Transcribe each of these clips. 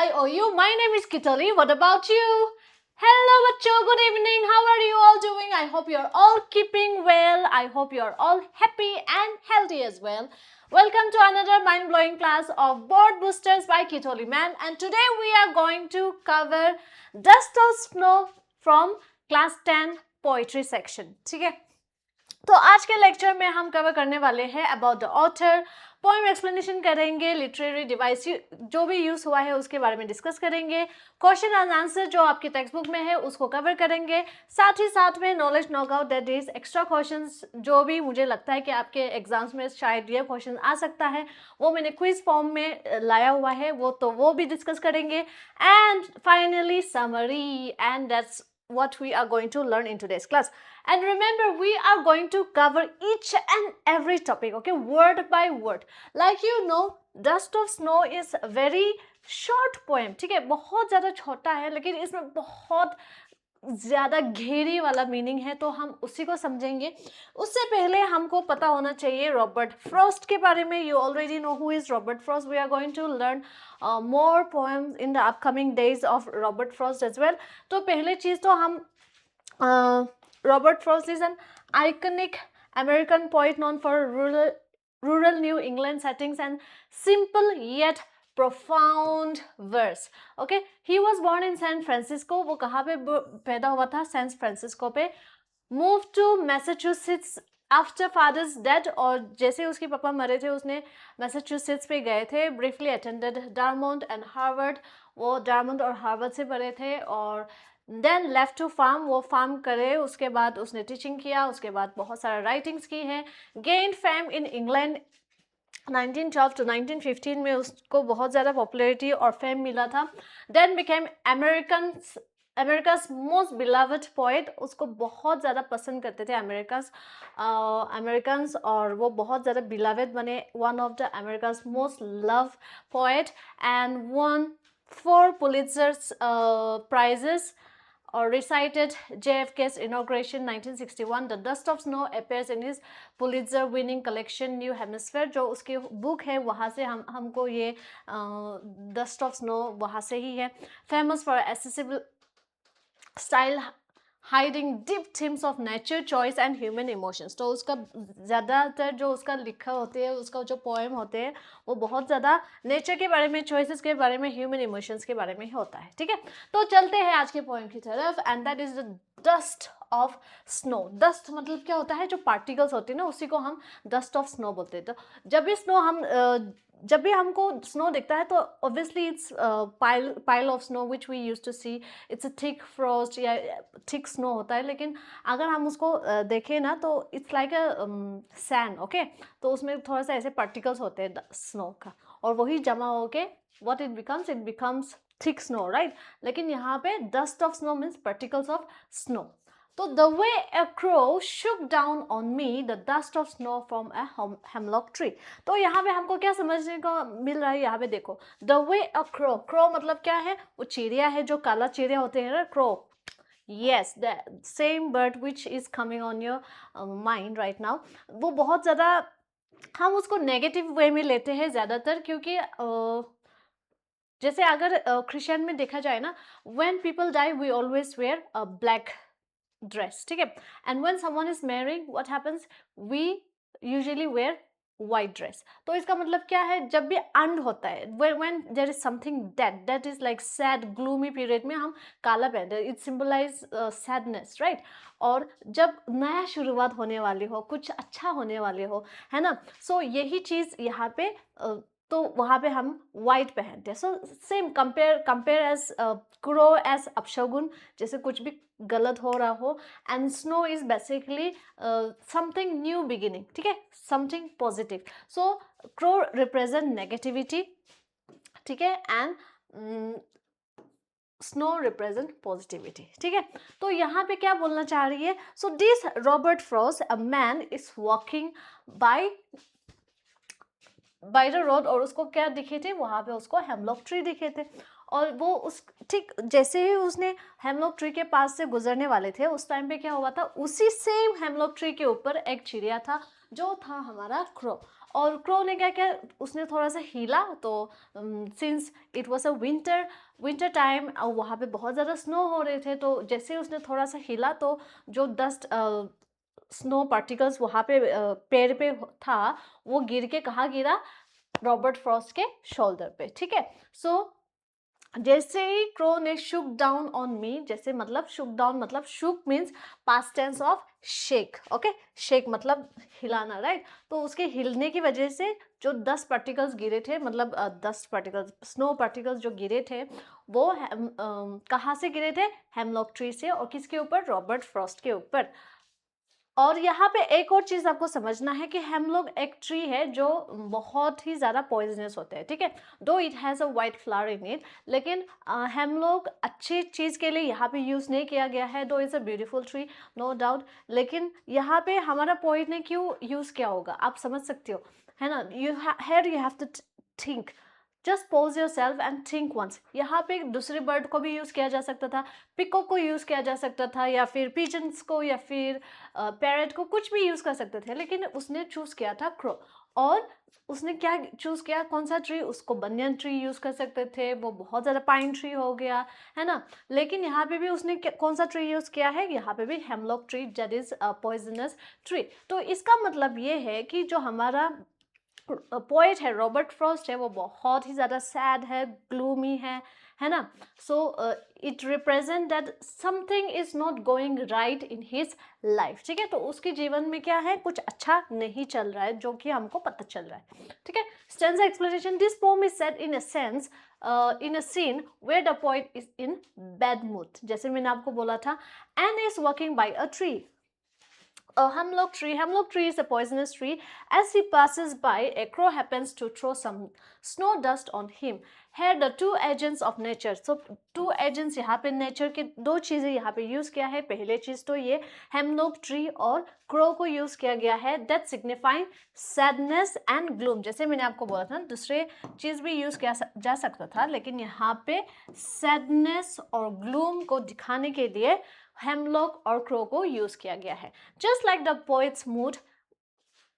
IOU. My name is Kitali. What about you? Hello, bachcho. Good evening. How are you all doing? I hope you're all keeping well. I hope you're all happy and healthy as well. Welcome to another mind-blowing class of Board Boosters by Kitoli Man. And today we are going to cover Dust or Snow from class 10 poetry section. ठीक है? तो आज के lecture में हम cover करने वाले हैं about the author, poem explanation करेंगे, लिटरेरी डिवाइस जो भी यूज हुआ है उसके बारे में डिस्कस करेंगे, क्वेश्चन एंड आंसर जो आपकी टेक्स्ट बुक में है उसको कवर करेंगे, साथ ही साथ में knowledge knockout that is extra questions जो भी मुझे लगता है कि आपके एग्जाम्स में शायद ये क्वेश्चन आ सकता है वो मैंने क्विज फॉर्म में लाया हुआ है, वो भी डिस्कस करेंगे and finally summary and that's what we are going to learn in today's class. And remember, we are going to cover each and every topic, okay, word by word. Like you know, Dust of Snow is a very short poem, ठीक है, बहुत ज़्यादा छोटा है लेकिन इसमें बहुत ज़्यादा गहरी वाला मीनिंग है, तो हम उसी को समझेंगे. उससे पहले हमको पता होना चाहिए रॉबर्ट फ्रॉस्ट के बारे में. You already know who is Robert Frost. We are going to learn more poems in the upcoming days of Robert Frost as well. तो पहले चीज़ तो हम Robert Frost is an iconic American poet known for rural New England settings and simple yet profound verse. Okay, he was born in San Francisco. वो कहाँ पे पैदा हुआ था? सैन फ्रांसिस्को पे. Moved to Massachusetts after father's death, और जैसे उसके पापा मरे थे उसने मैसाचुसेट्स पे गए थे. Briefly attended Dartmouth and Harvard. वो डारमोंट और हार्वर्ड से पढ़े थे और देन लेफ्ट टू फार्म. वो फार्म करे, उसके बाद उसने टीचिंग किया, उसके बाद बहुत सारा राइटिंग्स की हैं. Gain fame in England 1912 to 1915 में उसको बहुत ज़्यादा पॉपुलैरिटी और फेम मिला था. Then became America's most beloved poet. उसको बहुत ज़्यादा पसंद करते थे अमेरिकन्स और वो बहुत ज़्यादा beloved बने. one of the America's most loved poet and won 4 Pulitzer prizes or recited JFK's inauguration 1961. The Dust of Snow appears in his Pulitzer winning collection New Hemisphere. जो उसकी बुक है वहाँ से हमको ये Dust of Snow वहाँ से ही है. Famous for accessible style hiding deep themes of nature, choice and human emotions. तो उसका ज़्यादातर जो उसका लिखा होते हैं, उसका जो पोएम होते हैं वो बहुत ज़्यादा नेचर के बारे में, चॉइसेस के बारे में, ह्यूमन इमोशंस के बारे में होता है. ठीक है, तो चलते हैं आज के पोएम की तरफ. And that is the dust of snow. Dust मतलब क्या होता है? जो पार्टिकल्स होते हैं ना उसी को हम डस्ट ऑफ स्नो बोलते हैं. तो जब भी हमको स्नो दिखता है तो obviously it's pile of snow which we use to see. It's a thick frost या थिक स्नो होता है, लेकिन अगर हम उसको देखें ना तो it's like a sand. Okay, तो उसमें थोड़ा सा ऐसे पार्टिकल्स होते हैं स्नो का और वही जमा होके what it becomes thick snow, right. लेकिन यहाँ पे dust of snow means particles of snow. तो the way a crow shook down on me the dust of snow from a hemlock tree. तो यहाँ पे हमको क्या समझने को मिल रहा है? यहाँ पे देखो, the way a crow मतलब क्या है? वो चिड़िया है, जो काला चिड़िया होते हैं ना, crow. Yes, the same bird which is coming on your mind right now. वो बहुत ज़्यादा हम उसको नेगेटिव वे में लेते हैं ज़्यादातर, क्योंकि जैसे अगर क्रिश्चियन में देखा जाए ना, when people die we always wear a black dress. ठीक है, and when someone is marrying what happens? We usually wear white dress. तो इसका मतलब क्या है? जब भी end होता है, when there is something dead, that is like sad gloomy period में हम काला पहनते हैं. It symbolize sadness, right? और जब नया शुरुआत होने वाली हो, कुछ अच्छा होने वाले हो, है ना, सो यही चीज़ यहाँ पे तो वहाँ पे हम वाइट पहनते हैं. So same compare as crow as अपशगुन, जैसे कुछ भी गलत हो रहा हो. And snow is basically something new beginning. ठीक है, something positive. So crow represent negativity. ठीक है, एंड स्नो रिप्रेजेंट पॉजिटिविटी. ठीक है, तो यहाँ पे क्या बोलना चाह रही है? So this Robert Frost, a man is walking by the road, और उसको क्या दिखे थे? वहाँ पे उसको हेमलॉक ट्री दिखे थे. और वो उस ठीक जैसे ही उसने हेमलॉक ट्री के पास से गुजरने वाले थे उस टाइम पे क्या हुआ था? उसी सेम हेमलॉक ट्री के ऊपर एक चिड़िया था जो था हमारा क्रो. और क्रो ने क्या किया, उसने थोड़ा सा हिला, तो since it was a winter time और वहाँ पे बहुत ज़्यादा स्नो हो रहे थे, तो जैसे उसने थोड़ा सा हिला तो जो डस्ट स्नो पार्टिकल्स वहाँ पे पेड़ पे था, वो गिर के कहाँ गिरा, रॉबर्ट फ्रॉस्ट के शोल्डर पे, ठीक है। सो जैसे ही क्रो ने शुक डाउन ऑन मी, जैसे मतलब शुक डाउन मतलब shook means past tense of shake, okay, shake मतलब हिलाना, राइट। तो उसके हिलने की वजह से जो 10 पार्टिकल्स गिरे थे, मतलब 10 पार्टिकल्स स्नो पार्टिकल्स जो गिरे थे, वो कहाँ से गिरे थे, हेमलॉक ट्री से, और किसके ऊपर, रॉबर्ट फ्रॉस्ट के ऊपर। और यहाँ पे एक और चीज़ आपको समझना है कि हेमलॉक एक ट्री है जो बहुत ही ज़्यादा पॉइजनस होते हैं, ठीक है। दो it has a white flower in it, लेकिन हेमलॉक अच्छी चीज़ के लिए यहाँ पे यूज़ नहीं किया गया है, though is a beautiful tree, no doubt. लेकिन यहाँ पे हमारा पॉइंट ने क्यों यूज़ किया होगा, आप समझ सकते हो, है ना। You have to think, just pause yourself and think once. यहाँ पे दूसरे बर्ड को भी यूज़ किया जा सकता था, पिकॉक को यूज़ किया जा सकता था, या फिर पिजन्स को, या फिर पैरट को, कुछ भी यूज़ कर सकते थे, लेकिन उसने चूज़ किया था क्रो। और उसने क्या चूज़ किया, कौन सा ट्री, उसको बनियन ट्री यूज़ कर सकते थे, वो बहुत ज़्यादा पाइन ट्री हो गया, है ना। लेकिन यहाँ पे भी उसने कौन सा ट्री यूज़ किया है, यहाँ पे भी hemlock tree, that is poisonous tree. तो इसका मतलब ये है कि जो हमारा पोएट है रॉबर्ट फ्रॉस्ट है, वो बहुत ही ज़्यादा सैड है, ग्लूमी है ना। So it represent that something is not going right in his life, ठीक है। तो उसके जीवन में क्या है, कुछ अच्छा नहीं चल रहा है, जो कि हमको पता चल रहा है, ठीक है। Stanza explanation, this poem is set in a sense in a scene where the poet is in bad mood, जैसे मैंने आपको बोला था, and is walking by a tree. A hemlock tree is a poisonous tree. As he passes by, a crow happens to throw some snow dust on him. Here the two agents of nature. So two agents यहाँ पे nature के दो चीज़ें यहाँ पे use किया है. पहले चीज़ तो ये hemlock tree और crow को use किया गया है. That signifying sadness and gloom. जैसे मैंने आपको बोला था, दूसरे चीज़ भी use किया जा सकता था, लेकिन यहाँ पे sadness और gloom को दिखाने के लिए हेमलॉक और क्रो को यूज किया गया है. Just like the poet's mood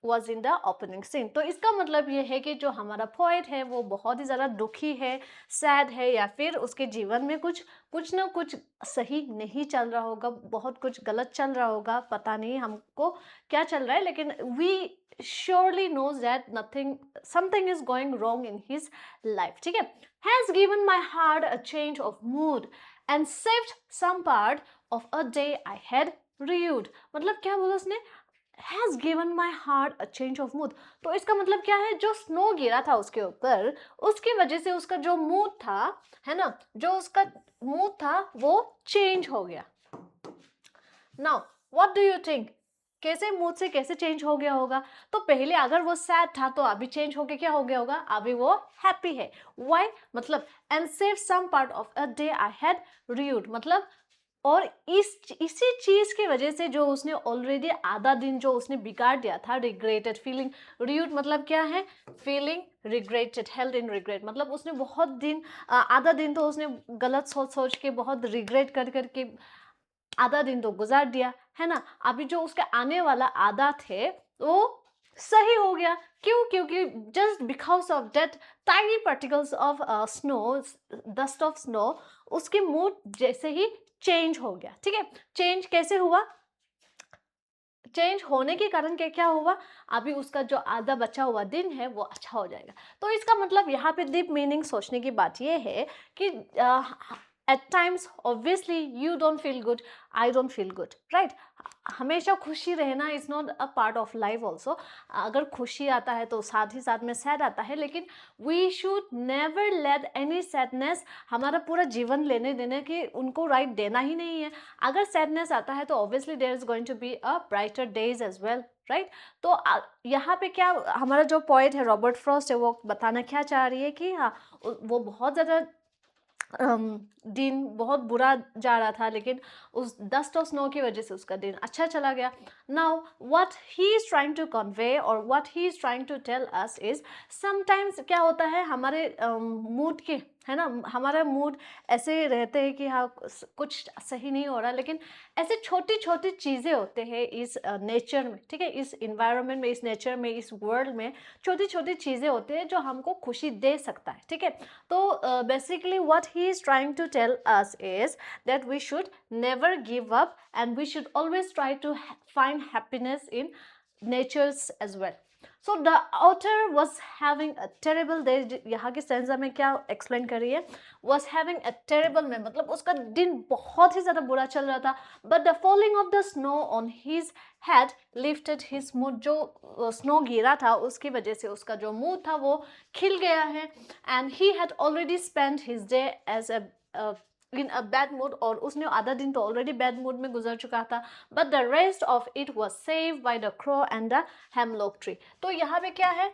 was in the opening scene. तो इसका मतलब ये है कि जो हमारा पोएट है वो बहुत ही ज़्यादा दुखी है, सैड है, या फिर उसके जीवन में कुछ ना कुछ सही नहीं चल रहा होगा, बहुत कुछ गलत चल रहा होगा, पता नहीं हमको क्या चल रहा है, लेकिन we surely knows that something is going wrong in his life, ठीक है. Has given my heart a change of mood and saved some part of a day I had rued. मतलब क्या बोला उसने, has given my heart a change of mood. तो इसका मतलब क्या है, जो स्नो गिरा था उसके ऊपर, उसकी वजह से उसका जो मूड था, है ना, जो उसका मूड था वो चेंज हो गया. Now what do you think, कैसे मूड से कैसे चेंज हो गया होगा. तो पहले अगर वो सैड था तो अभी चेंज होके क्या हो गया होगा, अभी वो हैप्पी है. व्हाई, मतलब and save some part of a day I had rued, मतलब और इसी चीज की वजह से जो उसने ऑलरेडी आधा दिन जो उसने बिगाड़ दिया था, रिग्रेटेड फीलिंग, rued मतलब क्या है, feeling regretted, held in regret, मतलब उसने बहुत दिन आधा दिन तो उसने गलत सोच सोच के, बहुत रिग्रेट कर करके आधा दिन तो गुजार दिया, है ना. अभी जो उसके आने वाला आधा थे वो सही हो गया. क्यों, क्योंकि just because of that tiny particles of snow, dust of snow, उसके मूड जैसे ही चेंज हो गया, ठीक है. चेंज कैसे हुआ, चेंज होने के कारण क्या हुआ, अभी उसका जो आधा बचा हुआ दिन है वो अच्छा हो जाएगा. तो इसका मतलब यहाँ पे डीप मीनिंग सोचने की बात ये है कि at times obviously you don't feel good, I don't feel good, right. हमेशा खुशी रहना is not a part of life also. अगर खुशी आता है तो साथ ही साथ में सैड आता है, लेकिन we should never let any sadness हमारा पूरा जीवन लेने देने की उनको राइट देना ही नहीं है. अगर सैडनेस आता है तो obviously there is going to be a brighter days as well, right. तो यहाँ पे क्या हमारा जो पोएट है रॉबर्ट फ्रॉस्ट है, वो बताना क्या चाह रही है कि हाँ, वो बहुत ज़्यादा दिन बहुत बुरा जा रहा था, लेकिन उस डस्ट और स्नो की वजह से उसका दिन अच्छा चला गया. Now what he is trying to convey और what he is trying to tell us is, sometimes क्या होता है हमारे मूड के है ना, हमारा मूड ऐसे रहते हैं कि हाँ कुछ सही नहीं हो रहा, लेकिन ऐसे छोटी छोटी चीज़ें होते हैं इस नेचर में, ठीक है, इस इन्वायरमेंट में, इस नेचर में, इस वर्ल्ड में छोटी छोटी चीज़ें होते हैं जो हमको खुशी दे सकता है, ठीक है। तो basically what he is trying to tell us is that we should never give up and we should always try to find happiness in nature's as well. So the author was having a terrible day, यहाँ की stanza में क्या explain कर रही है, was having a terrible में मतलब उसका दिन बहुत ही ज़्यादा बुरा चल रहा था, but the falling of the snow on his had lifted his mood, जो स्नो गिरा था उसकी वजह से उसका जो मूड था वो खिल गया है, and he had already spend his day as a in a bad mood, और उसने आधा दिन तो ऑलरेडी बैड मूड में गुजर चुका था, but the rest of it was save by the crow and the hemlock tree. तो यहाँ पे क्या है,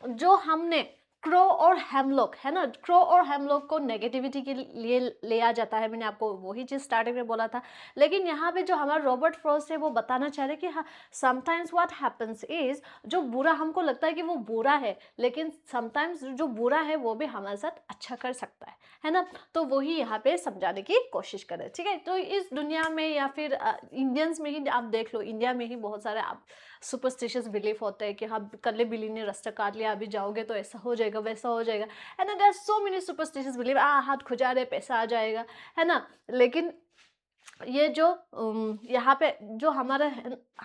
जो हमने क्रो और हेमलॉक, है ना, क्रो और हेमलॉक को नेगेटिविटी के लिए लिया जाता है, मैंने आपको वही चीज़ स्टार्टिंग में बोला था, लेकिन यहाँ पे जो हमारा रॉबर्ट फ्रॉस्ट है वो बताना चाह रहे कि हाँ समटाइम्स व्हाट हैपेंस इज, जो बुरा हमको लगता है कि वो बुरा है, लेकिन समटाइम्स जो बुरा है वो भी हमारे साथ अच्छा कर सकता है ना। तो वही यहाँ पे समझाने की कोशिश करें, ठीक है। तो इस दुनिया में या फिर इंडियंस में ही आप देख लो, इंडिया में ही बहुत सारे आप सुपरस्टिशियस बिलीफ होता है कि हाँ कल बिल्ली ने रास्ता काट लिया, अभी जाओगे तो ऐसा हो जाएगा वैसा हो जाएगा, है ना। There are so many superstitious belief, हाथ खुजा रहे पैसा आ जाएगा, है ना। लेकिन ये जो यहाँ पे जो हमारा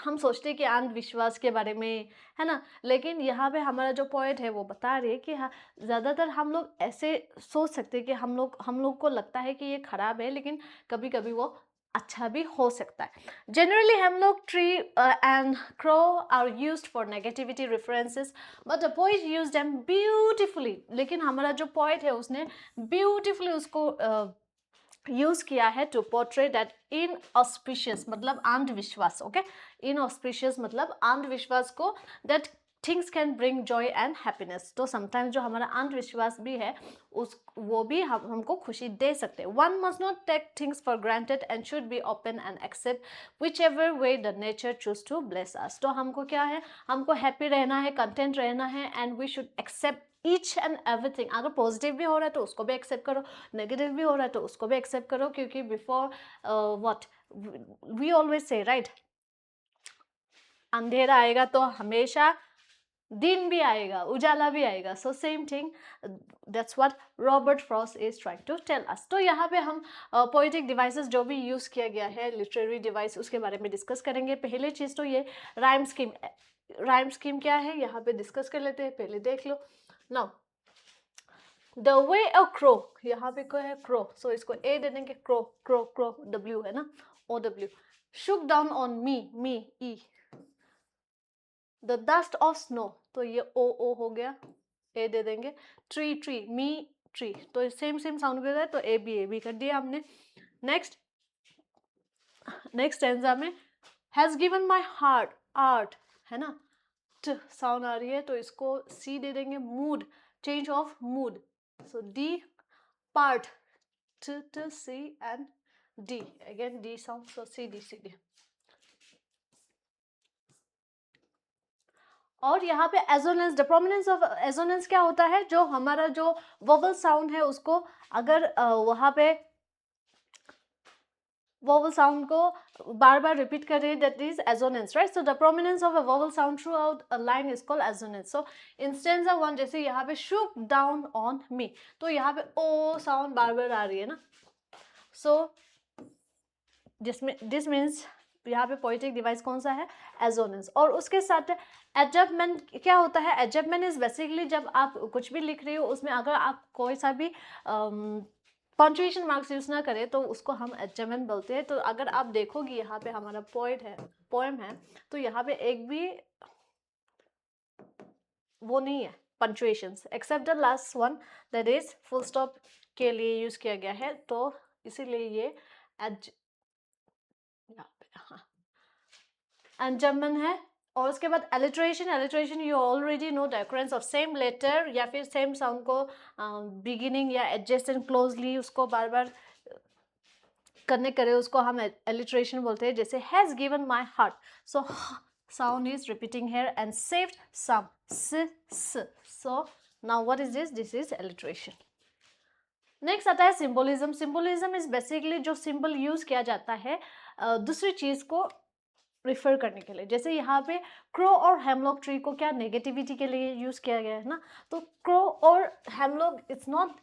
हम सोचते हैं कि अंधविश्वास के बारे में, है ना, लेकिन यहाँ पे हमारा जो पॉइंट है वो बता रही है कि हाँ ज़्यादातर हम लोग ऐसे सोच सकते हैं कि हम लोग को लगता है कि ये खराब है, लेकिन कभी कभी वो अच्छा भी हो सकता है। जनरली हम लोग tree and crow are used for negativity references, but the poet used them beautifully, लेकिन हमारा जो पोएट है उसने ब्यूटीफुली उसको यूज किया है to portray that inauspicious मतलब अंधविश्वास, ओके, इन ऑस्पिशियस मतलब अंधविश्वास को, that things can bring joy and happiness. तो समटाइम्स जो हमारा अंधविश्वास भी है उस वो भी हमको खुशी दे सकते हैं। One must not take things for granted and should be open and accept whichever way the nature choose to bless us. तो हमको क्या है, हमको हैप्पी रहना है, कंटेंट रहना है, and we should accept each and everything. अगर पॉजिटिव भी हो रहा है तो उसको भी एक्सेप्ट करो, नेगेटिव भी हो रहा है तो उसको भी एक्सेप्ट करो, क्योंकि before what we always say right, अंधेरा आएगा तो हमेशा दिन भी आएगा, उजाला भी आएगा। So same thing, that's what Robert Frost is trying to tell us. तो यहाँ पे हम पोएटिक डिवाइसेस जो भी यूज किया गया है, लिटरेरी डिवाइस, उसके बारे में डिस्कस करेंगे। पहले चीज तो ये राइम स्कीम, राइम स्कीम क्या है यहाँ पे डिस्कस कर लेते हैं, पहले देख लो। Now the way a crow, यहाँ पे क्या है क्रो, सो इसको ए दे देंगे, क्रो क्रो क्रो, डब्ल्यू है ना, O W, shook down on me, me E, the dust of snow, तो ये ओ हो गया, ए दे देंगे, ट्री ट्री, मी ट्री, तो सेम सेम साउंड कर रहा है, तो ए बी कर दिया हमने। नेक्स्ट नेक्स्ट स्टेंजा में has given my heart art, है ना, ट साउंड आ रही है तो इसको सी दे देंगे, mood, change of mood, so D part, t c and d, again d sound, so c d c d। और यहाँ पे assonance, the prominence of assonance क्या होता है, जो हमारा जो वोवल साउंड है उसको अगर वहाँ पे vowel sound को बार बार रिपीट कर रहे हैं, that is assonance, right? So the prominence of a vowel sound throughout a line is called assonance. So in stanza 1 जैसे यहाँ पे shook down on me, तो यहाँ पे o साउंड बार बार आ रही है ना, so जिसमें दिस मीन्स यहाँ पे पोएटिक डिवाइस कौन सा है, एजोनेंस। और उसके साथ एडजस्टमेंट क्या होता है, एडजस्टमेंट इज बेसिकली जब आप कुछ भी लिख रहे हो उसमें अगर आप कोई सा भी पंक्चुएशन मार्क्स यूज ना करें तो उसको हम एडजस्टमेंट बोलते हैं। तो अगर आप देखोगे यहाँ पे हमारा पोएम है तो यहाँ पे एक भी वो नहीं है punctuations, except the last one, that is full stop के लिए यूज किया गया है, तो इसीलिए ये एडजस्टमेंट है। और उसके बाद alliteration, alliteration you already know the occurrence of same letter या फिर सेम साउंड को बिगिनिंग या एडजेसेंट क्लोजली उसको बार बार करने करे उसको हम एलिट्रेशन बोलते हैं। जैसे has given my heart, so sound is repeating here, and saved some, s, so now what is this is alliteration। Next आता है सिंबोलिज्म. सिंबोलिज्म इज बेसिकली जो सिंबल यूज किया जाता है दूसरी चीज को रिफर करने के लिए. जैसे यहाँ पे क्रो और हेमलॉक ट्री को क्या नेगेटिविटी के लिए यूज किया गया है ना. तो क्रो और hemlock it's not,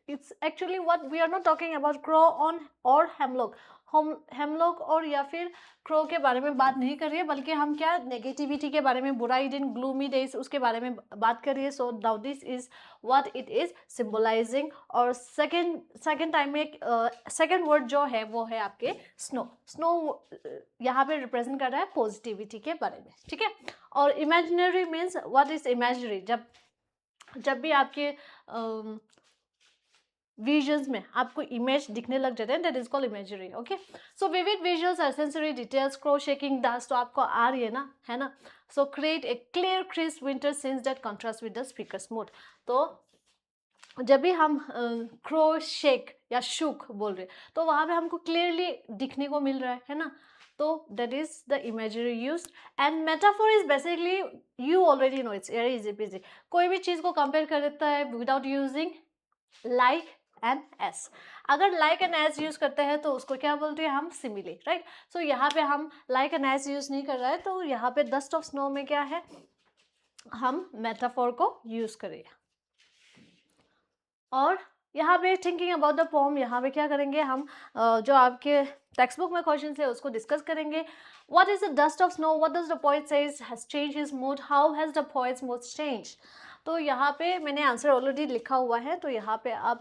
it's actually what we are not talking about crow on और हेमलॉक. हम हेमलॉक और या फिर क्रो के बारे में बात नहीं कर रही है, बल्कि हम क्या नेगेटिविटी के बारे में, बुराई दिन, ग्लूमी डेज, उसके बारे में बात कर रही है. So now this is what it is symbolising. और सेकेंड टाइम में सेकेंड वर्ड जो है वो है आपके स्नो. स्नो यहाँ पे रिप्रेजेंट कर रहा है पॉजिटिविटी के बारे में. ठीक है. और imaginary means what is imaginary. जब भी आपके विजन्स में आपको इमेज दिखने लग जाते हैं, that is called imagery. Okay. So vivid visuals और sensory details, crow shaking dust, तो आपको आ रही है ना, है ना. So create a clear crisp winter scenes that contrast with the speaker's mood. तो जब भी हम क्रो शेक या शुक बोल रहे, तो वहाँ पे हमको क्लियरली दिखने को मिल रहा है ना. तो that is the imagery use. And metaphor is basically, you already no, it's very easy PG. कोई भी चीज़ को कंपेयर कर देता है without using like and S. अगर लाइक एंड एस यूज करते हैं तो उसको क्या बोलते हैं हम, सिमिली, राइट. सो यहाँ पे हम लाइक एंड एस यूज नहीं कर रहे हैं, तो यहाँ पे डस्ट ऑफ स्नो में क्या है, हम मेटाफोर को यूज करेंगे. और यहाँ पे थिंकिंग अबाउट द पोम, यहाँ पे क्या करेंगे हम, जो आपके टेक्स्ट बुक में क्वेश्चन है उसको डिस्कस करेंगे. What is the dust of snow, what does the poet says has change his mood, how has the poet's mood change. तो यहाँ पे मैंने आंसर ऑलरेडी लिखा हुआ है, तो यहाँ पे आप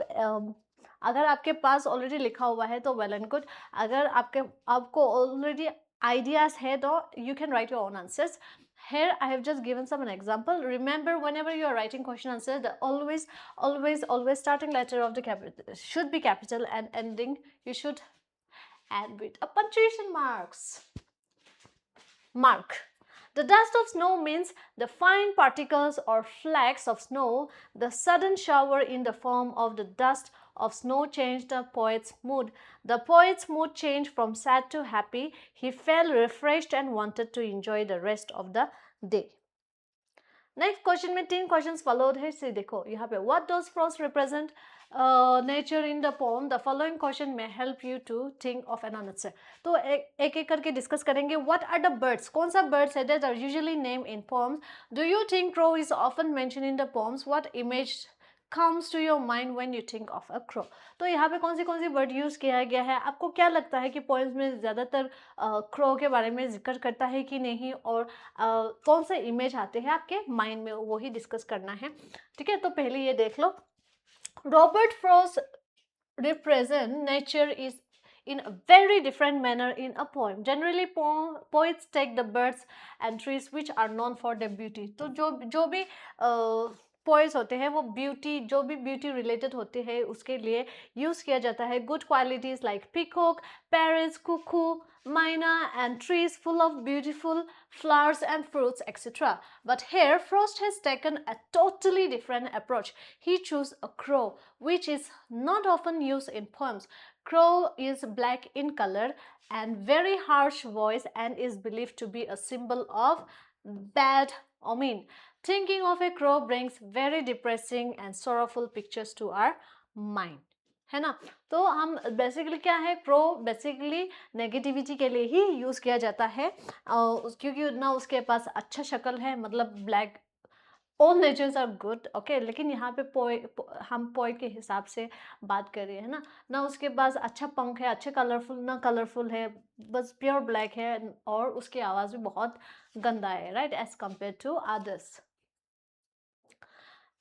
अगर आपके पास ऑलरेडी लिखा हुआ है तो वेल एंड गुड. अगर आपको ऑलरेडी आइडियाज है तो you can write your own answers. Here I have just given some an example. Remember, whenever you are writing question answer, the always starting letter of the capital should be capital, and ending you should add with a punctuation mark. The dust of snow means the fine particles or flakes of snow. The sudden shower in the form of the dust of snow changed the poet's mood. The poet's mood changed from sad to happy. He felt refreshed and wanted to enjoy the rest of the day. Next question में 3 questions followed है. से देखो यहाँ पे, what does frost represent nature in the poem. The following question में help you to think of an answer. तो एक करके डिस्कस करेंगे. व्हाट आर द बर्ड्स, कौन सा बर्ड्स है that are usually name in poems. Do you think crow is often mention in the poems. What image comes to your mind when you think of a crow. तो यहाँ पे कौन सी word use किया गया है. आपको क्या लगता है कि पोएम्स में ज़्यादातर क्रो के बारे में जिक्र करता है कि नहीं, और कौन से इमेज आते हैं आपके माइंड में, वो ही डिस्कस करना है. ठीक है. तो पहले ये देख लो. Robert Frost represent nature is in a very different manner in a poem. Generally poets take the birds and trees which are known for their beauty. तो जो भी पोएट्स होते हैं वो ब्यूटी, जो भी ब्यूटी रिलेटेड होते हैं उसके लिए यूज किया जाता है. Good qualities like peacock, parrots, cuckoo, myna, and trees full of beautiful flowers and fruits, etc. But here Frost has taken a totally different approach. He chose a crow, which is not often used in poems. Crow is black in color and very harsh voice and is believed to be a symbol of bad omen. Thinking of a crow brings very depressing and sorrowful pictures to our mind. है ना. तो हम basically क्या है, crow basically negativity के लिए ही use किया जाता है, क्योंकि ना उसके पास अच्छा शक्ल है, मतलब black. All natures are good, okay. लेकिन यहाँ पे हम पोए के हिसाब से बात कर रहे हैं ना. ना उसके पास अच्छा पंख है, अच्छे कलरफुल, ना कलरफुल है, बस प्योर ब्लैक है, और उसकी आवाज़ भी बहुत गंदा है, right, as compare to others.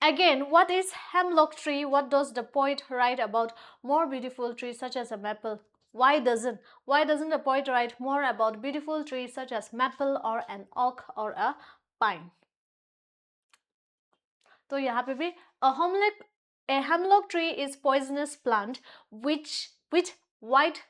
Again, what is hemlock tree? What does the poet write about more beautiful trees such as a maple? Why doesn't the poet write more about beautiful trees such as maple or an oak or a pine? तो यहाँ पे भी a hemlock tree is poisonous plant which with white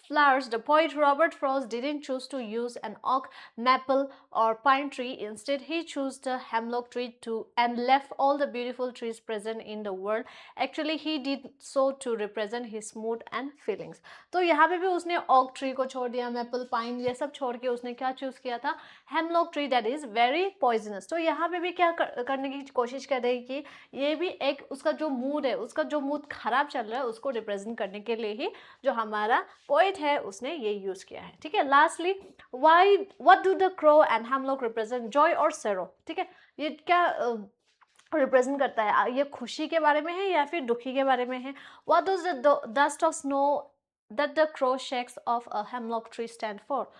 flowers, the poet Robert Frost didn't choose to use an oak, maple, or pine tree. Instead, he chose the hemlock tree to and left all the beautiful trees present in the world. Actually, he did so to represent his mood and feelings. तो यहाँ पे भी उसने oak tree को छोड़ दिया, maple, pine ये सब छोड़ के उसने क्या choose किया था? Hemlock tree that is very poisonous. तो यहाँ पे भी क्या करने की कोशिश कर रही कि ये भी एक उसका जो मूड है, उसका जो मूड खराब चल रहा है उसको रिप्रेजेंट करने के लिए ही जो हमारा पोइट है उसने ये यूज किया है. ठीक है. Lastly, why what do the crow and hemlock represent? Joy और सैरो. ठीक है. ये क्या रिप्रेजेंट करता है? ये खुशी के बारे में है या फिर दुखी के बारे में है? What does the dust of snow that the crow shakes of a hemlock tree stand for?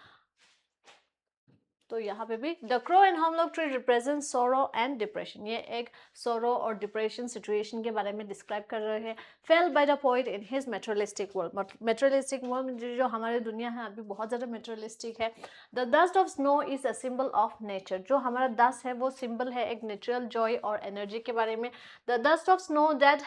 तो यहाँ पे भी the crow and hemlock tree represent sorrow and depression. ये एक सोरो और डिप्रेशन सिचुएशन के बारे में डिस्क्राइब कर रहे हैं. Fail by the poet in his materialistic world. Materialistic world जो हमारी दुनिया है अभी बहुत ज़्यादा मेटेरियलिस्टिक है. The dust of snow is a symbol of nature. जो हमारा डस्ट है वो सिंबल है एक नेचुरल जॉय और एनर्जी के बारे में. The dust of snow that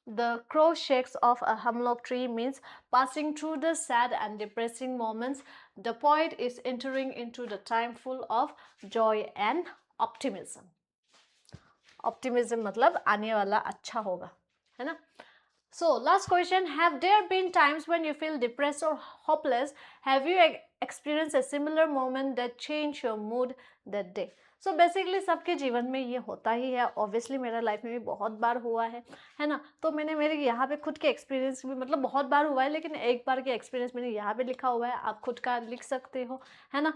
the crow shakes off a hemlock tree means passing through the sad and depressing moments. The poet is entering into the time full of joy and optimism. Optimism मतलब आने वाला अच्छा होगा, है ना? So last question, have there been times when you feel depressed or hopeless? Have you experienced a similar moment that changed your mood that day? So basically सबके जीवन में ये होता ही है. ऑब्वियसली मेरा लाइफ में भी बहुत बार हुआ है ना? तो मैंने मेरे यहाँ पे खुद के एक्सपीरियंस भी मतलब बहुत बार हुआ है, लेकिन एक बार के एक्सपीरियंस मैंने यहाँ पे लिखा हुआ है, आप खुद का लिख सकते हो, है ना?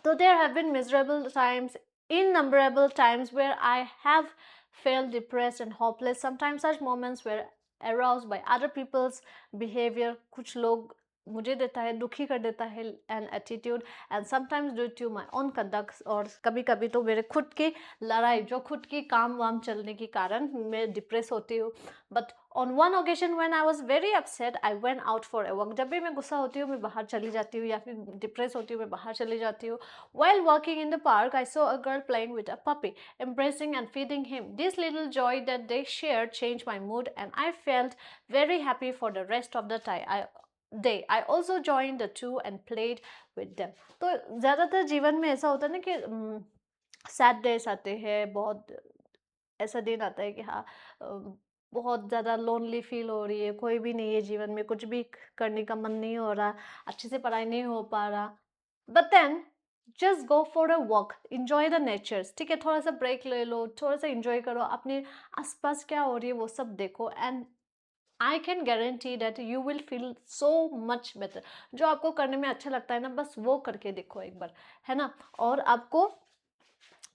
तो there have been miserable times, innumerable times where I have felt depressed and hopeless. Sometimes such moments were aroused by other people's behavior. कुछ लोग मुझे देता है, दुखी कर देता है an attitude, and sometimes due to my own conduct. और कभी कभी तो मेरे खुद की लड़ाई, जो खुद की काम वाम चलने के कारण मैं डिप्रेस होती हूँ. But on one occasion when I was very upset I went out for a walk. जब भी मैं गुस्सा होती हूँ मैं बाहर चली जाती हूँ, या फिर डिप्रेस होती हूँ मैं बाहर चली जाती हूँ. While walking in the park, I saw a girl playing with a puppy, embracing and feeding him. This little joy that they shared changed my mood, and I felt very happy for the rest of the day. I also joined the two and played with them. तो ज़्यादातर जीवन में ऐसा होता है ना कि sad days आते हैं, बहुत ऐसा दिन आता है कि हाँ, बहुत ज़्यादा लोनली फील हो रही है, कोई भी नहीं है जीवन में, कुछ भी करने का मन नहीं हो रहा, अच्छे से पढ़ाई नहीं हो पा रहा. But then just go for a walk, enjoy the natures. ठीक है, थोड़ा सा ब्रेक ले लो, थोड़ा सा इंजॉय करो, अपने आसपास क्या हो रही है वो सब देखो, and I can guarantee that you will feel so much better. जो आपको करने में अच्छा लगता है ना, बस वो करके देखो एक बार, है ना? और आपको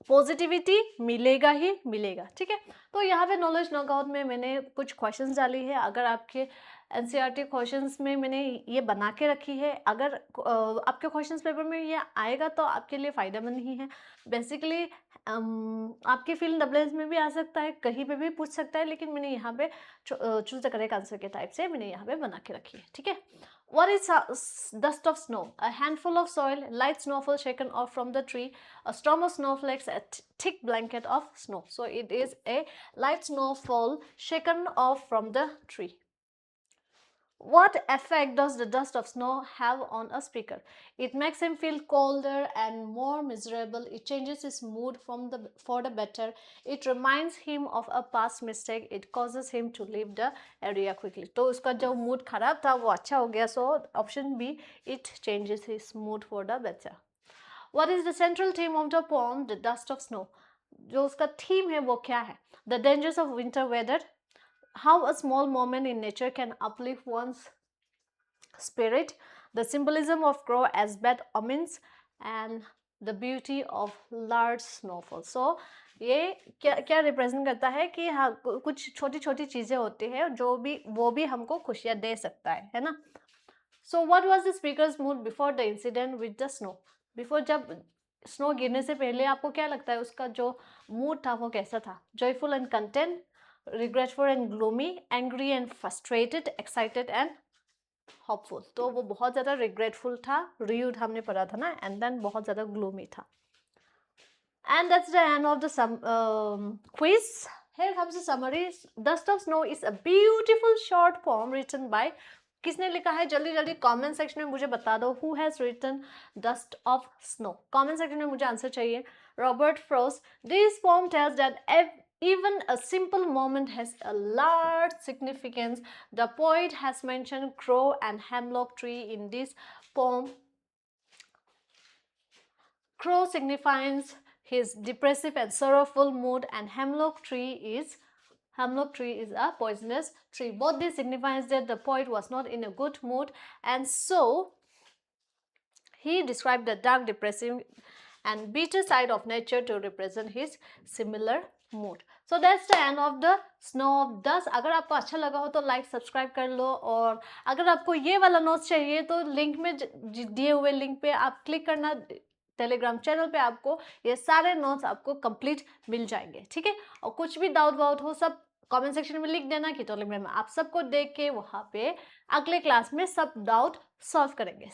पॉजिटिविटी मिलेगा ही मिलेगा. ठीक है. तो यहाँ पे नॉलेज नॉकआउट में मैंने कुछ क्वेश्चंस डाली है. अगर आपके एनसीईआरटी क्वेश्चंस में मैंने ये बना के रखी है, अगर आपके क्वेश्चंस पेपर में ये आएगा तो आपके लिए फ़ायदेमंद ही है. बेसिकली आपके फिल इन द ब्लैंक्स में भी आ सकता है, कहीं पे भी पूछ सकता है, लेकिन मैंने यहाँ पे चूज द करेक्ट आंसर के टाइप से मैंने यहाँ पे बना के रखी है. ठीक है. What is dust of snow? A handful of soil, light snowfall shaken off from the tree, a storm of snowflakes, a thick blanket of snow. So it is a light snowfall shaken off from the tree. What effect does the dust of snow have on a speaker? It makes him feel colder and more miserable. It changes his mood for the better. It reminds him of a past mistake. It causes him to leave the area quickly. तो उसका जो mood खराब था वो अच्छा हो गया. So option B, it changes his mood for the better. What is the central theme of the poem, The Dust of Snow? जो उसका theme है वो क्या है? The dangers of winter weather. How a small moment in nature can uplift one's spirit, the symbolism of crow as bad omens, and the beauty of large snowfall. So ये क्या क्या represent करता है कि हाँ, कुछ छोटी छोटी चीज़ें होती हैं जो भी वो भी हमको खुशियाँ दे सकता है ना? So what was the speaker's mood before the incident with the snow? Before, जब स्नो गिरने से पहले आपको क्या लगता है उसका जो मूड था वो कैसा था? Joyful and content, regretful and gloomy, angry and frustrated, excited and hopeful. तो वो बहुत ज़्यादा regretful था, rude हमने पढ़ा था ना, and then बहुत ज़्यादा gloomy था. And that's the end of the quiz. Here comes the summary. Dust of Snow is a beautiful short poem written by किसने लिखा है जल्दी जल्दी कमेंट सेक्शन में मुझे बता दो. Who has written dust of snow? Comment section में मुझे आंसर चाहिए. Robert Frost, this poem tells that even a simple moment has a large significance. The poet has mentioned crow and hemlock tree in this poem. Crow signifies his depressive and sorrowful mood, and hemlock tree is a poisonous tree. Both this signifies that the poet was not in a good mood, and so he described the dark, depressive and bitter side of nature to represent his similar mood. So that's the end of the snow of dust. अगर आपको अच्छा लगा हो तो like subscribe कर लो, और अगर आपको ये वाला नोट्स चाहिए तो लिंक में दिए हुए लिंक पे आप क्लिक करना. टेलीग्राम चैनल पे आपको ये सारे नोट्स आपको कंप्लीट मिल जाएंगे. ठीक है, और कुछ भी डाउट वाउट हो सब कमेंट सेक्शन में लिख देना कि टेलीग्राम में आप सबको देख के वहाँ पे अगले क्लास में सब डाउट सॉल्व करेंगे.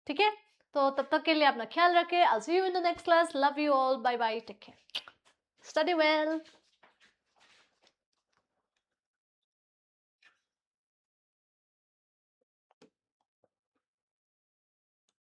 ठीक है, तो तब तक के लिए अपना ख्याल रखें. I'll see you in the next class. Love you all. Bye bye. Take care. Study well.